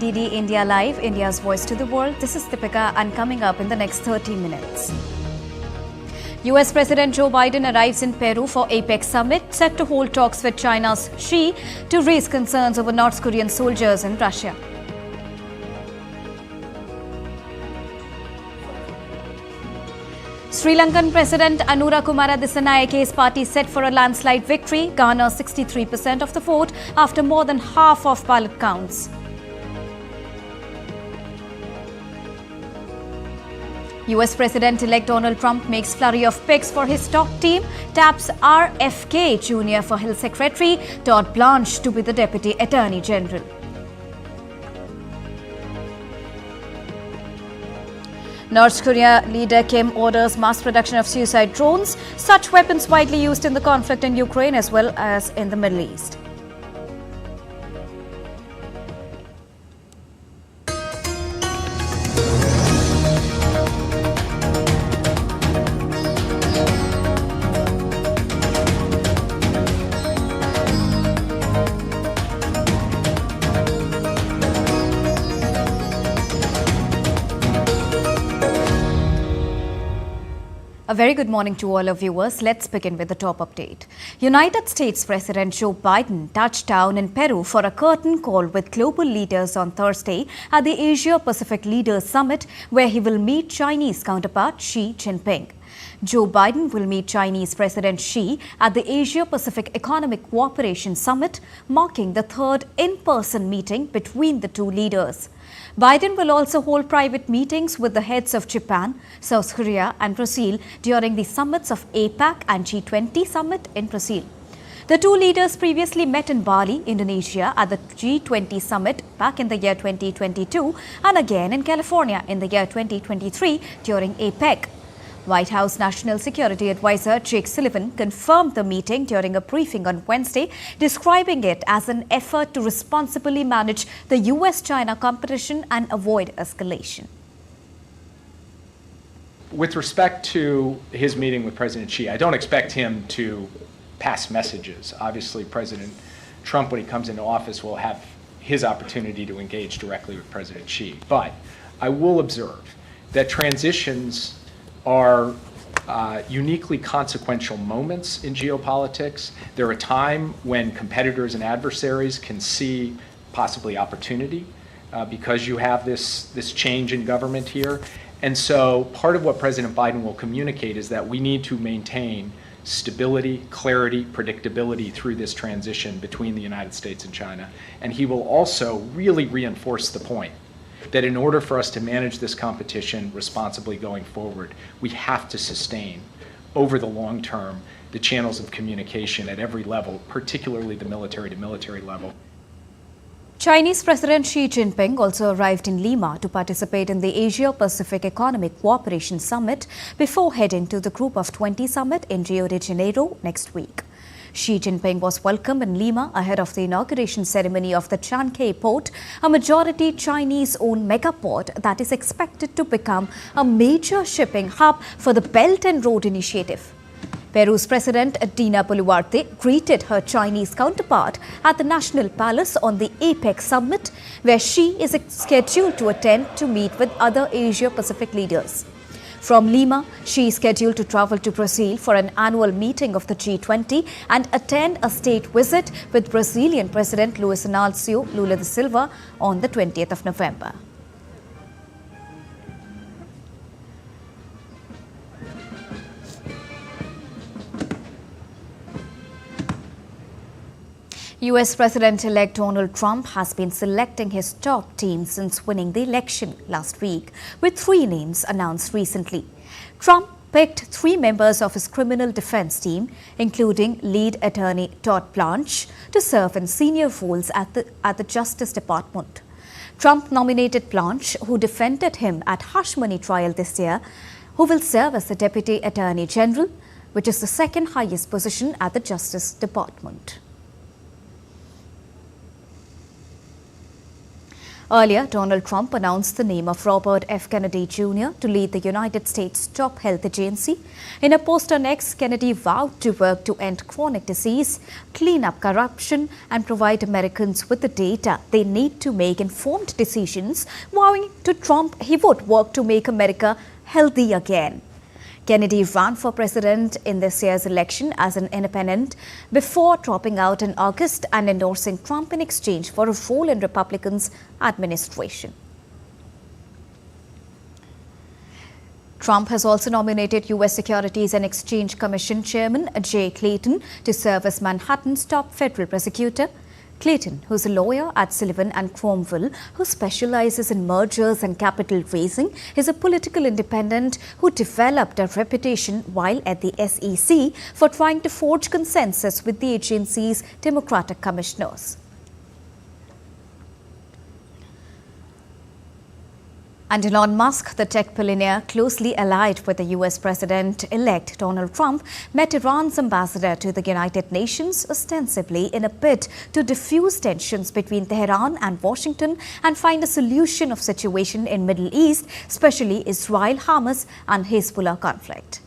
IPD India Live, India's voice to the world. This is Deepika, and coming up in the next 30 minutes. US President Joe Biden arrives in Peru for APEC summit, set to hold talks with China's Xi to raise concerns over North Korean soldiers in Russia. Sri Lankan President Anura Kumara Dissanayike's party set for a landslide victory, garner 63% of the vote after more than half of ballot counts. US President-elect Donald Trump makes flurry of picks for his top team, taps RFK Jr. for Hill Secretary Todd Blanche to be the Deputy Attorney General. North Korea leader Kim orders mass production of suicide drones, such weapons widely used in the conflict in Ukraine as well as in the Middle East. A very good morning to all our viewers. Let's begin with the top update. United States President Joe Biden touched down in Peru for a curtain call with global leaders on Thursday at the Asia-Pacific Leaders Summit, where he will meet Chinese counterpart Xi Jinping. Joe Biden will meet Chinese President Xi at the Asia-Pacific Economic Cooperation Summit, marking the third in-person meeting between the two leaders. Biden will also hold private meetings with the heads of Japan, South Korea and Brazil during the summits of APEC and G20 summit in Brazil. The two leaders previously met in Bali, Indonesia at the G20 summit back in the year 2022 and again in California in the year 2023 during APEC. White House National Security Advisor Jake Sullivan confirmed the meeting during a briefing on Wednesday, describing it as an effort to responsibly manage the US-China competition and avoid escalation. With respect to his meeting with President Xi, I don't expect him to pass messages. Obviously, President Trump, when he comes into office, will have his opportunity to engage directly with President Xi. But I will observe that transitions are uniquely consequential moments in geopolitics. They're a time when competitors and adversaries can see possibly opportunity because you have this change in government here. And so part of what President Biden will communicate is that we need to maintain stability, clarity, predictability through this transition between the United States and China. And he will also really reinforce the point that in order for us to manage this competition responsibly going forward, we have to sustain over the long term the channels of communication at every level, particularly the military-to-military level. Chinese President Xi Jinping also arrived in Lima to participate in the Asia-Pacific Economic Cooperation Summit before heading to the Group of 20 summit in Rio de Janeiro next week. Xi Jinping was welcomed in Lima ahead of the inauguration ceremony of the Chancay port, a majority Chinese-owned megaport that is expected to become a major shipping hub for the Belt and Road Initiative. Peru's President Dina Boluarte greeted her Chinese counterpart at the National Palace on the APEC summit, where Xi is scheduled to attend to meet with other Asia-Pacific leaders. From Lima, she is scheduled to travel to Brazil for an annual meeting of the G20 and attend a state visit with Brazilian President Luiz Inácio Lula da Silva on the 20th of November. US President-elect Donald Trump has been selecting his top team since winning the election last week, with 3 names announced recently. Trump picked 3 members of his criminal defense team, including lead attorney Todd Blanche, to serve in senior roles at the Justice Department. Trump nominated Blanche, who defended him at hush money trial this year, who will serve as the Deputy Attorney General, which is the second highest position at the Justice Department. Earlier, Donald Trump announced the name of Robert F. Kennedy Jr. to lead the United States' top health agency. In a post on X, Kennedy vowed to work to end chronic disease, clean up corruption, and provide Americans with the data they need to make informed decisions, vowing to Trump he would work to make America healthy again. Kennedy ran for president in this year's election as an independent before dropping out in August and endorsing Trump in exchange for a role in Republicans' administration. Trump has also nominated U.S. Securities and Exchange Commission Chairman Jay Clayton to serve as Manhattan's top federal prosecutor. Clayton, who's a lawyer at Sullivan and Cromwell, who specializes in mergers and capital raising, is a political independent who developed a reputation while at the SEC for trying to forge consensus with the agency's Democratic commissioners. And Elon Musk, the tech billionaire closely allied with the U.S. President-elect Donald Trump, met Iran's ambassador to the United Nations ostensibly in a bid to diffuse tensions between Tehran and Washington and find a solution of situation in Middle East, especially Israel-Hamas and Hezbollah conflict.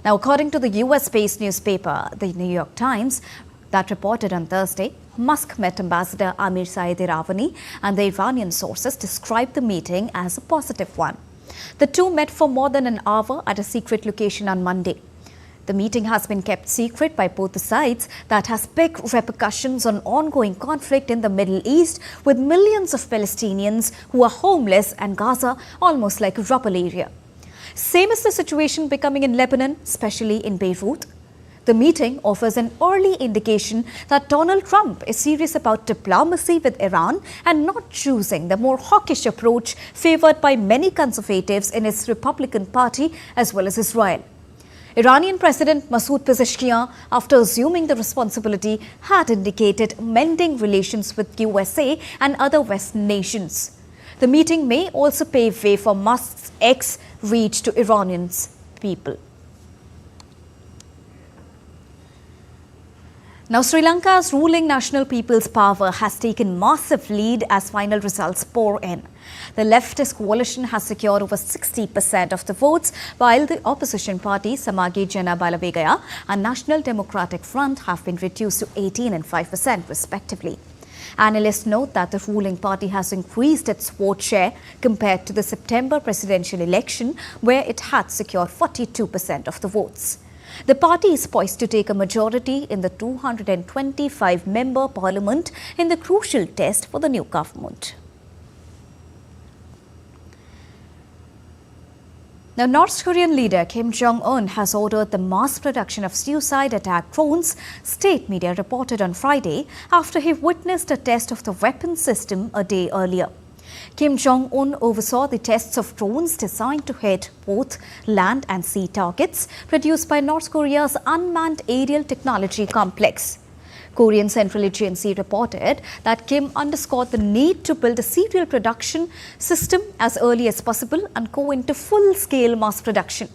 Now, according to the U.S.-based newspaper, the New York Times, that reported on Thursday, Musk met Ambassador Amir Saeed Iravani, and the Iranian sources described the meeting as a positive one. The two met for more than an hour at a secret location on Monday. The meeting has been kept secret by both the sides that has big repercussions on ongoing conflict in the Middle East, with millions of Palestinians who are homeless and Gaza almost like a rubble area. Same is the situation becoming in Lebanon, especially in Beirut. The meeting offers an early indication that Donald Trump is serious about diplomacy with Iran and not choosing the more hawkish approach favored by many conservatives in his Republican Party as well as Israel. Iranian President Masoud Pezeshkian, after assuming the responsibility, had indicated mending relations with USA and other Western nations. The meeting may also pave way for Musk's reach to Iranians people. Now, Sri Lanka's ruling National People's Power has taken massive lead as final results pour in. The leftist coalition has secured over 60% of the votes, while the opposition parties Samagi Jana Balabegaya and National Democratic Front have been reduced to 18% and 5% respectively. Analysts note that the ruling party has increased its vote share compared to the September presidential election, where it had secured 42% of the votes. The party is poised to take a majority in the 225-member parliament in the crucial test for the new government. Now, North Korean leader Kim Jong-un has ordered the mass production of suicide attack drones, state media reported on Friday, after he witnessed a test of the weapon system a day earlier. Kim Jong-un oversaw the tests of drones designed to hit both land and sea targets produced by North Korea's unmanned aerial technology complex. Korean Central Agency reported that Kim underscored the need to build a serial production system as early as possible and go into full-scale mass production.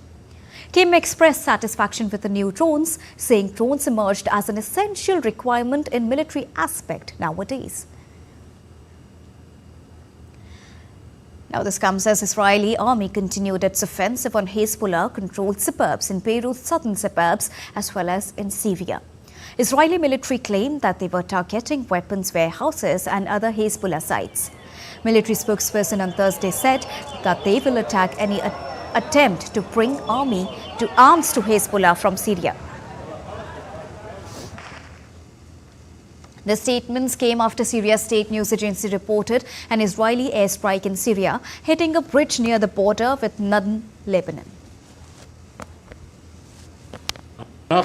Kim expressed satisfaction with the new drones, saying drones emerged as an essential requirement in military aspect nowadays. Now, this comes as Israeli army continued its offensive on Hezbollah-controlled suburbs in Beirut's southern suburbs as well as in Syria. Israeli military claimed that they were targeting weapons warehouses and other Hezbollah sites. Military spokesperson on Thursday said that they will attack any attempt to bring arms to Hezbollah from Syria. The statements came after Syria's state news agency reported an Israeli airstrike in Syria, hitting a bridge near the border with northern Lebanon. We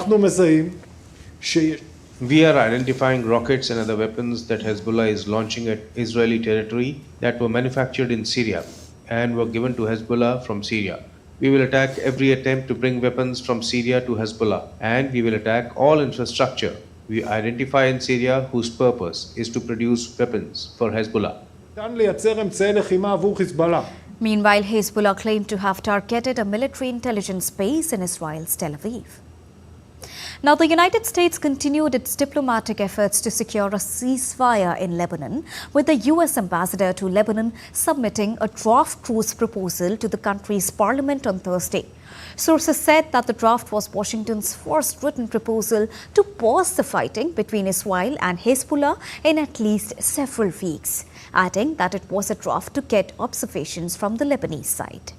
are identifying rockets and other weapons that Hezbollah is launching at Israeli territory that were manufactured in Syria and were given to Hezbollah from Syria. We will attack every attempt to bring weapons from Syria to Hezbollah, and we will attack all infrastructure we identify in Syria whose purpose is to produce weapons for Hezbollah. Meanwhile, Hezbollah claimed to have targeted a military intelligence base in Israel's Tel Aviv. Now, the United States continued its diplomatic efforts to secure a ceasefire in Lebanon, with the U.S. ambassador to Lebanon submitting a draft truce proposal to the country's parliament on Thursday. Sources said that the draft was Washington's first written proposal to pause the fighting between Israel and Hezbollah in at least several weeks, adding that it was a draft to get observations from the Lebanese side.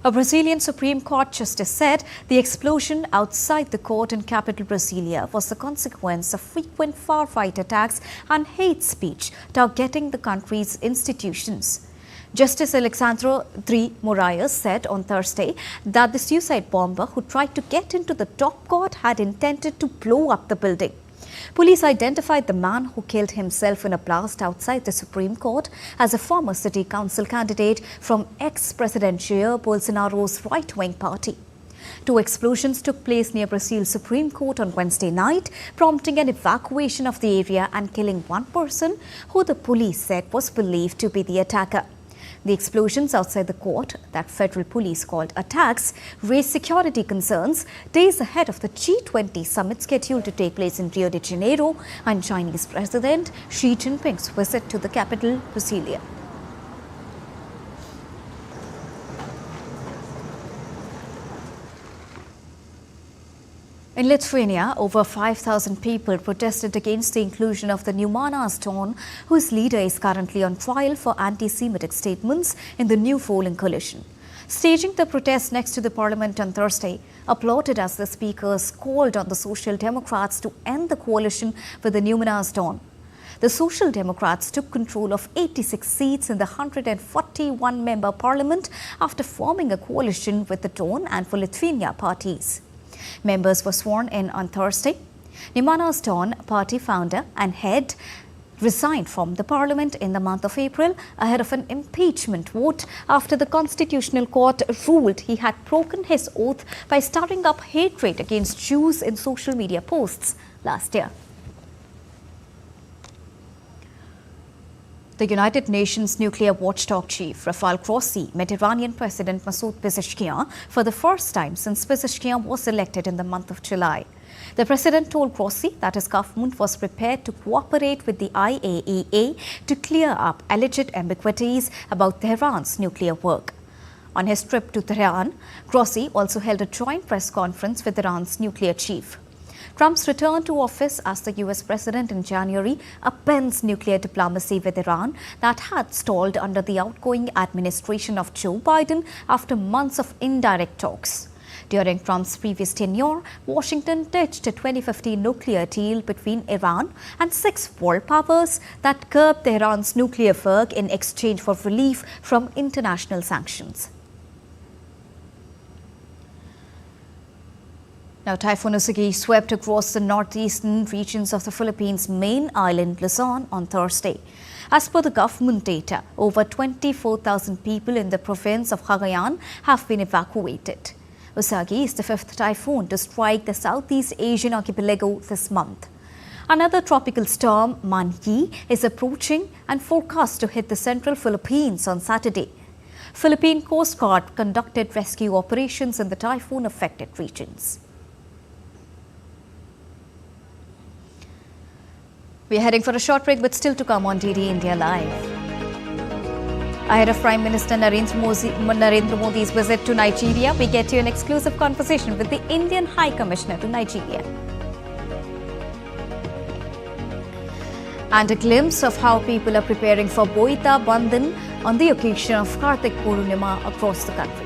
A Brazilian Supreme Court justice said the explosion outside the court in capital Brasilia was the consequence of frequent far-right attacks and hate speech targeting the country's institutions. Justice Alexandre III Moraes said on Thursday that the suicide bomber who tried to get into the top court had intended to blow up the building. Police identified the man who killed himself in a blast outside the Supreme Court as a former city council candidate from ex-President Jair Bolsonaro's right-wing party. 2 explosions took place near Brazil's Supreme Court on Wednesday night, prompting an evacuation of the area and killing 1 person who the police said was believed to be the attacker. The explosions outside the court, that federal police called attacks, raised security concerns days ahead of the G20 summit scheduled to take place in Rio de Janeiro and Chinese President Xi Jinping's visit to the capital, Brasilia. In Lithuania, over 5,000 people protested against the inclusion of the Neumunas, whose leader is currently on trial for anti-Semitic statements in the new ruling coalition. Staging the protest next to the parliament on Thursday, applauded as the speakers called on the Social Democrats to end the coalition with the Neumunas. The Social Democrats took control of 86 seats in the 141-member parliament after forming a coalition with the Dawn and for Lithuania parties. Members were sworn in on Thursday. Neumunas party founder and head resigned from the parliament in the month of April ahead of an impeachment vote after the Constitutional Court ruled he had broken his oath by stirring up hatred against Jews in social media posts last year. The United Nations nuclear watchdog chief, Rafael Grossi, met Iranian President Masoud Pezeshkian for the first time since Pezeshkian was elected in the month of July. The president told Grossi that his government was prepared to cooperate with the IAEA to clear up alleged ambiguities about Tehran's nuclear work. On his trip to Tehran, Grossi also held a joint press conference with Iran's nuclear chief. Trump's return to office as the U.S. president in January upends nuclear diplomacy with Iran that had stalled under the outgoing administration of Joe Biden after months of indirect talks. During Trump's previous tenure, Washington ditched a 2015 nuclear deal between Iran and 6 world powers that curbed Tehran's nuclear work in exchange for relief from international sanctions. Now, Typhoon Usagi swept across the northeastern regions of the Philippines' main island, Luzon, on Thursday. As per the government data, over 24,000 people in the province of Cagayan have been evacuated. Usagi is the 5th typhoon to strike the Southeast Asian archipelago this month. Another tropical storm, Man-yi, is approaching and forecast to hit the central Philippines on Saturday. Philippine Coast Guard conducted rescue operations in the typhoon-affected regions. We are heading for a short break, but still to come on DD India Live. Ahead of Prime Minister Narendra Modi's visit to Nigeria, we get you an exclusive conversation with the Indian High Commissioner to Nigeria. And a glimpse of how people are preparing for Boita Bandhan on the occasion of Kartik Purnima across the country.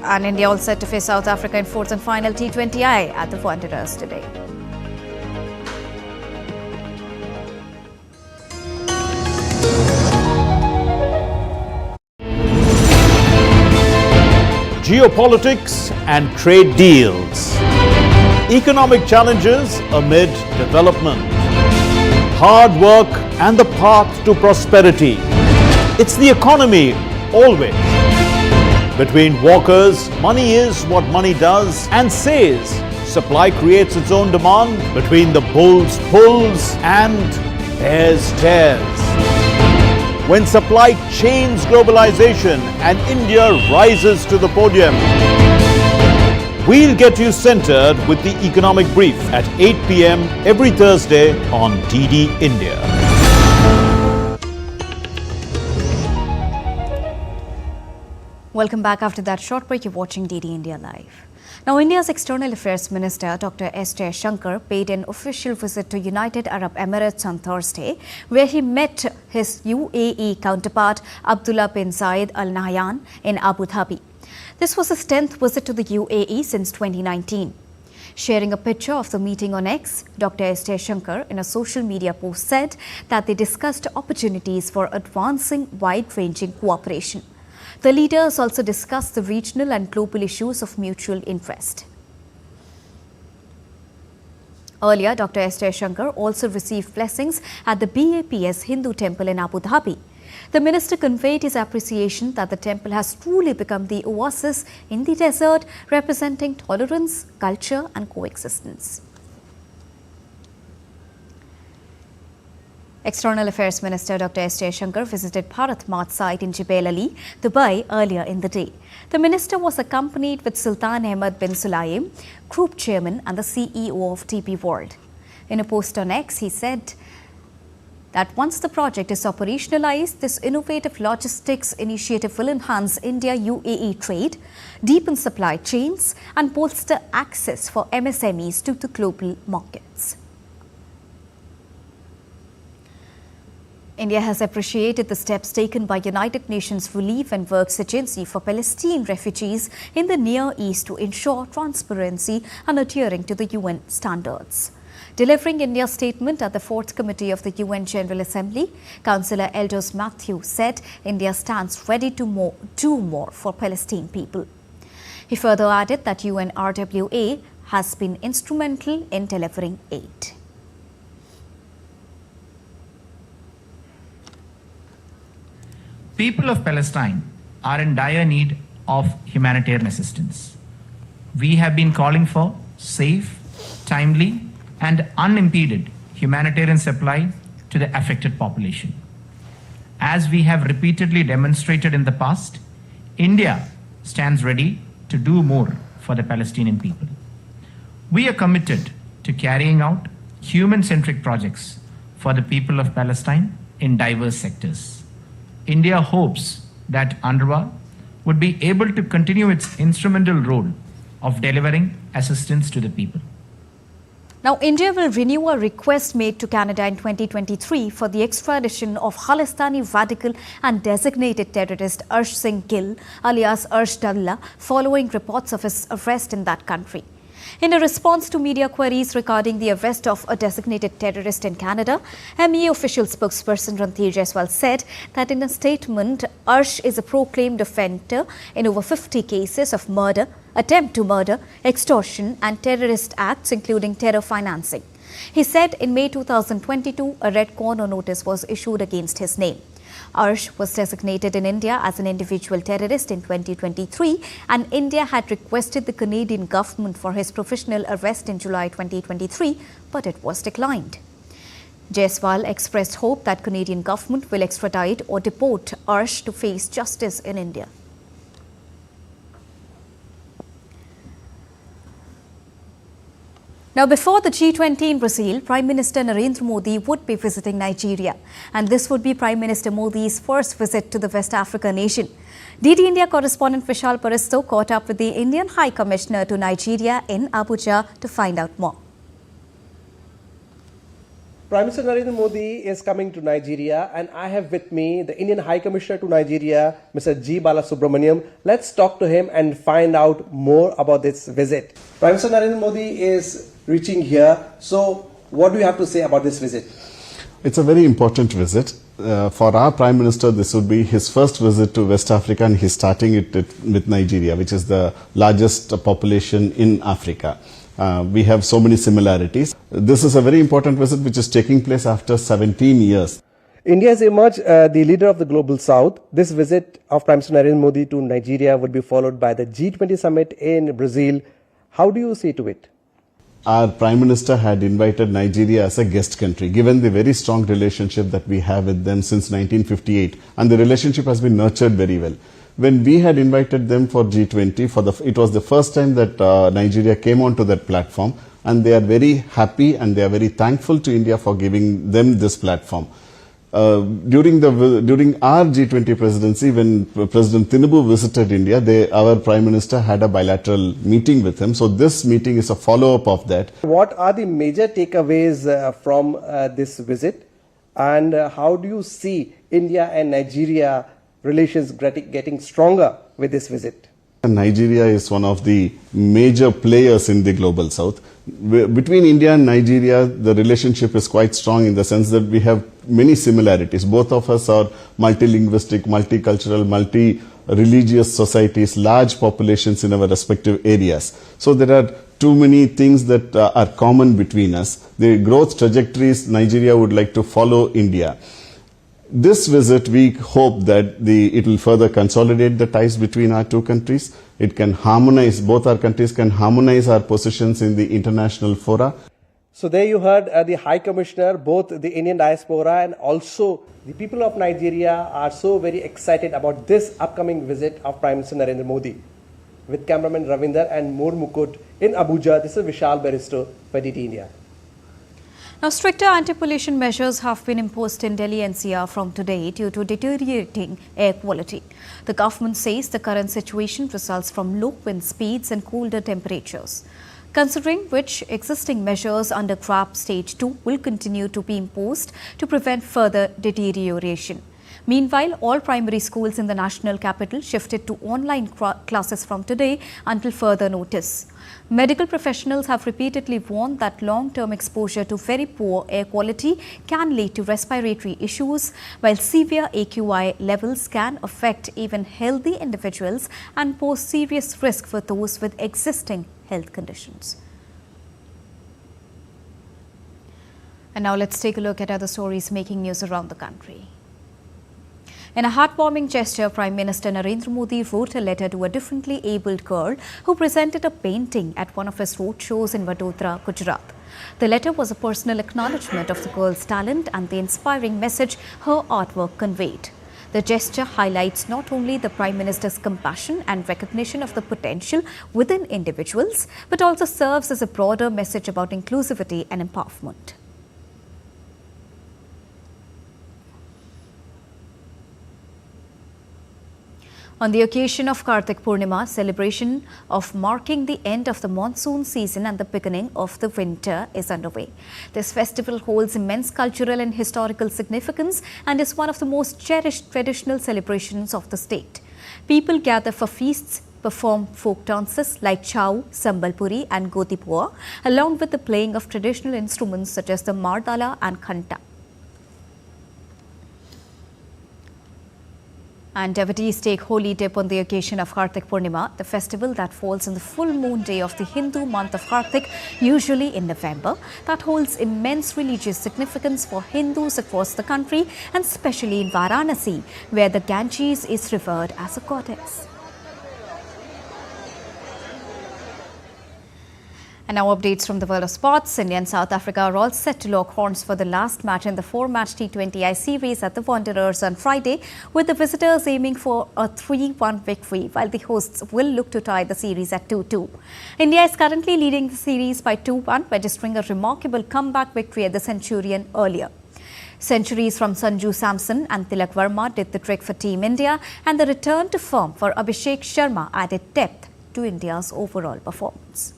And India all set to face South Africa in 4th and final T20I at the Wanderers today. Geopolitics and trade deals. Economic challenges amid development. Hard work and the path to prosperity. It's the economy always. Between walkers, money is what money does and says. Supply creates its own demand. Between the bulls pulls and bears tears. when supply chains globalization and India rises to the podium. We'll get you centered with the economic brief at 8 p.m. every Thursday on DD India. Welcome back. After that short break, you're watching DD India Live. Now, India's External Affairs Minister Dr. S. Jaishankar paid an official visit to United Arab Emirates on Thursday, where he met his UAE counterpart Abdullah bin Zayed Al Nahyan in Abu Dhabi. This was his 10th visit to the UAE since 2019. Sharing a picture of the meeting on X, Dr. S. Jaishankar in a social media post said that they discussed opportunities for advancing wide-ranging cooperation. The leaders also discussed the regional and global issues of mutual interest. Earlier, Dr. S. Jaishankar also received blessings at the BAPS Hindu temple in Abu Dhabi. The minister conveyed his appreciation that the temple has truly become the oasis in the desert, representing tolerance, culture and coexistence. External Affairs Minister Dr. S. Jaishankar visited Bharat Mart site in Jebel Ali, Dubai earlier in the day. The minister was accompanied with Sultan Ahmed bin Sulaim, Group Chairman and the CEO of TP World. In a post on X, he said that once the project is operationalized, this innovative logistics initiative will enhance India-UAE trade, deepen supply chains and bolster access for MSMEs to the global markets. India has appreciated the steps taken by United Nations Relief and Works Agency for Palestinian refugees in the Near East to ensure transparency and adhering to the UN standards. Delivering India's statement at the 4th Committee of the UN General Assembly, Councillor Elders Matthew said India stands ready to do more for Palestinian people. He further added that UNRWA has been instrumental in delivering aid. People of Palestine are in dire need of humanitarian assistance. We have been calling for safe, timely, and unimpeded humanitarian supply to the affected population. As we have repeatedly demonstrated in the past, India stands ready to do more for the Palestinian people. We are committed to carrying out human-centric projects for the people of Palestine in diverse sectors. India hopes that UNRWA would be able to continue its instrumental role of delivering assistance to the people. Now, India will renew a request made to Canada in 2023 for the extradition of Khalistani radical and designated terrorist Arsh Singh Gill, alias Arsh Dalla, following reports of his arrest in that country. In a response to media queries regarding the arrest of a designated terrorist in Canada, MEA official spokesperson Ranthir Jaiswal said that in a statement, Arsh is a proclaimed offender in over 50 cases of murder, attempt to murder, extortion and terrorist acts including terror financing. He said in May 2022, a red corner notice was issued against his name. Arsh was designated in India as an individual terrorist in 2023 and India had requested the Canadian government for his provisional arrest in July 2023, but it was declined. Jaiswal expressed hope that Canadian government will extradite or deport Arsh to face justice in India. Now, before the G20 in Brazil, Prime Minister Narendra Modi would be visiting Nigeria, and this would be Prime Minister Modi's first visit to the West Africa nation. DD India correspondent Vishal Paristo caught up with the Indian High Commissioner to Nigeria in Abuja to find out more. Prime Minister Narendra Modi is coming to Nigeria, and I have with me the Indian High Commissioner to Nigeria, Mr. G. Balasubramaniam. Let's talk to him and find out more about this visit. Prime Minister Narendra Modi is reaching here. So, what do you have to say about this visit? It's a very important visit. For our Prime Minister, this would be his first visit to West Africa, and he's starting it with Nigeria, which is the largest population in Africa. We have so many similarities. This is a very important visit which is taking place after 17 years. India has emerged the leader of the global south. This visit of Prime Minister Narendra Modi to Nigeria would be followed by the G20 summit in Brazil. How do you see to it? our Prime Minister had invited Nigeria as a guest country, given the very strong relationship that we have with them since 1958. And the relationship has been nurtured very well. When we had invited them for G20, it was the first time that Nigeria came onto that platform, and they are very happy and they are very thankful to India for giving them this platform. During our G20 presidency, when President Tinubu visited India, our Prime Minister had a bilateral meeting with him. So this meeting is a follow-up of that. What are the major takeaways from this visit, and how do you see India and Nigeria relations getting stronger with this visit? Nigeria is one of the major players in the global south. Between India and Nigeria, the relationship is quite strong in the sense that we have many similarities. Both of us are multilinguistic, multicultural, multi-religious societies, large populations in our respective areas. So there are too many things that are common between us. The growth trajectories Nigeria would like to follow India. This visit, we hope that it will further consolidate the ties between our two countries. It can harmonize, both our countries can harmonize our positions in the international fora. So there you heard the High Commissioner, both the Indian diaspora and also the people of Nigeria are so very excited about this upcoming visit of Prime Minister Narendra Modi. With cameraman Ravinder and Moor Mukut in Abuja, this is Vishal Baristo for DT India. Now, stricter anti-pollution measures have been imposed in Delhi NCR from today due to deteriorating air quality. The government says the current situation results from low wind speeds and colder temperatures. Considering which, existing measures under CRAP Stage 2 will continue to be imposed to prevent further deterioration. Meanwhile, all primary schools in the national capital shifted to online classes from today until further notice. Medical professionals have repeatedly warned that long-term exposure to very poor air quality can lead to respiratory issues, while severe AQI levels can affect even healthy individuals and pose serious risk for those with existing health conditions. And now let's take a look at other stories making news around the country. In a heartwarming gesture, Prime Minister Narendra Modi wrote a letter to a differently abled girl who presented a painting at one of his roadshows in Vadodara, Gujarat. The letter was a personal acknowledgement of the girl's talent and the inspiring message her artwork conveyed. The gesture highlights not only the Prime Minister's compassion and recognition of the potential within individuals, but also serves as a broader message about inclusivity and empowerment. On the occasion of Kartik Purnima, celebration of marking the end of the monsoon season and the beginning of the winter is underway. This festival holds immense cultural and historical significance and is one of the most cherished traditional celebrations of the state. People gather for feasts, perform folk dances like Chau, Sambalpuri and Gotipua, along with the playing of traditional instruments such as the Mardala and Khanta. And devotees take holy dip on the occasion of Kartik Purnima, the festival that falls on the full moon day of the Hindu month of Kartik, usually in November, that holds immense religious significance for Hindus across the country and especially in Varanasi, where the Ganges is revered as a goddess. And now updates from the world of sports. India and South Africa are all set to lock horns for the last match in the 4-match T20I series at the Wanderers on Friday, with the visitors aiming for a 3-1 victory, while the hosts will look to tie the series at 2-2. India is currently leading the series by 2-1, registering a remarkable comeback victory at the Centurion earlier. Centuries from Sanju Samson and Tilak Verma did the trick for Team India, and the return to form for Abhishek Sharma added depth to India's overall performance.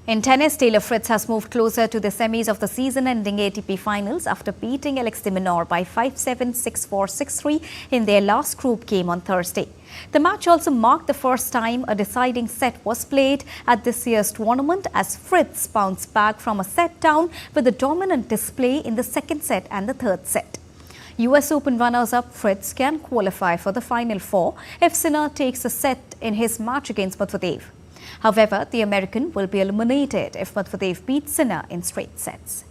In tennis, Taylor Fritz has moved closer to the semis of the season-ending ATP finals after beating Alex de Minaur by 5-7, 6-4, 6-3 in their last group game on Thursday. The match also marked the first time a deciding set was played at this year's tournament, as Fritz bounced back from a set down with a dominant display in the second set and the third set. US Open runners-up Fritz can qualify for the Final Four if Sinner takes a set in his match against Medvedev. However, the American will be eliminated if Medvedev beats Sinner in straight sets.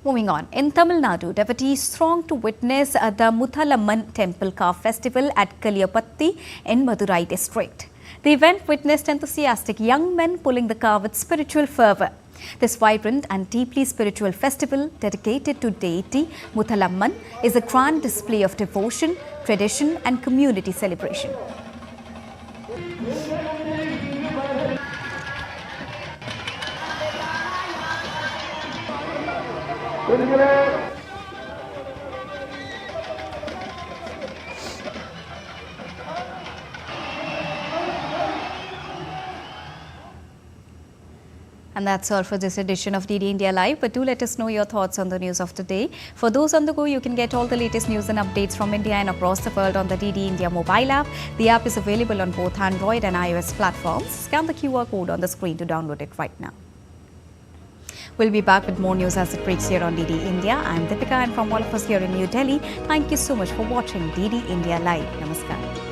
Moving on, in Tamil Nadu, devotees thronged to witness the Muthalamman Temple Car Festival at Kaliyapatti in Madurai district. The event witnessed enthusiastic young men pulling the car with spiritual fervour. This vibrant and deeply spiritual festival, dedicated to deity Muthalamman, is a grand display of devotion, tradition and community celebration. And that's all for this edition of DD India Live. But do let us know your thoughts on the news of the day. For those on the go, you can get all the latest news and updates from India and across the world on the DD India mobile app. The app is available on both Android and iOS platforms. Scan the QR code on the screen to download it right now. We'll be back with more news as it breaks here on DD India. I'm Deepika, and from all of us here in New Delhi, thank you so much for watching DD India Live. Namaskar.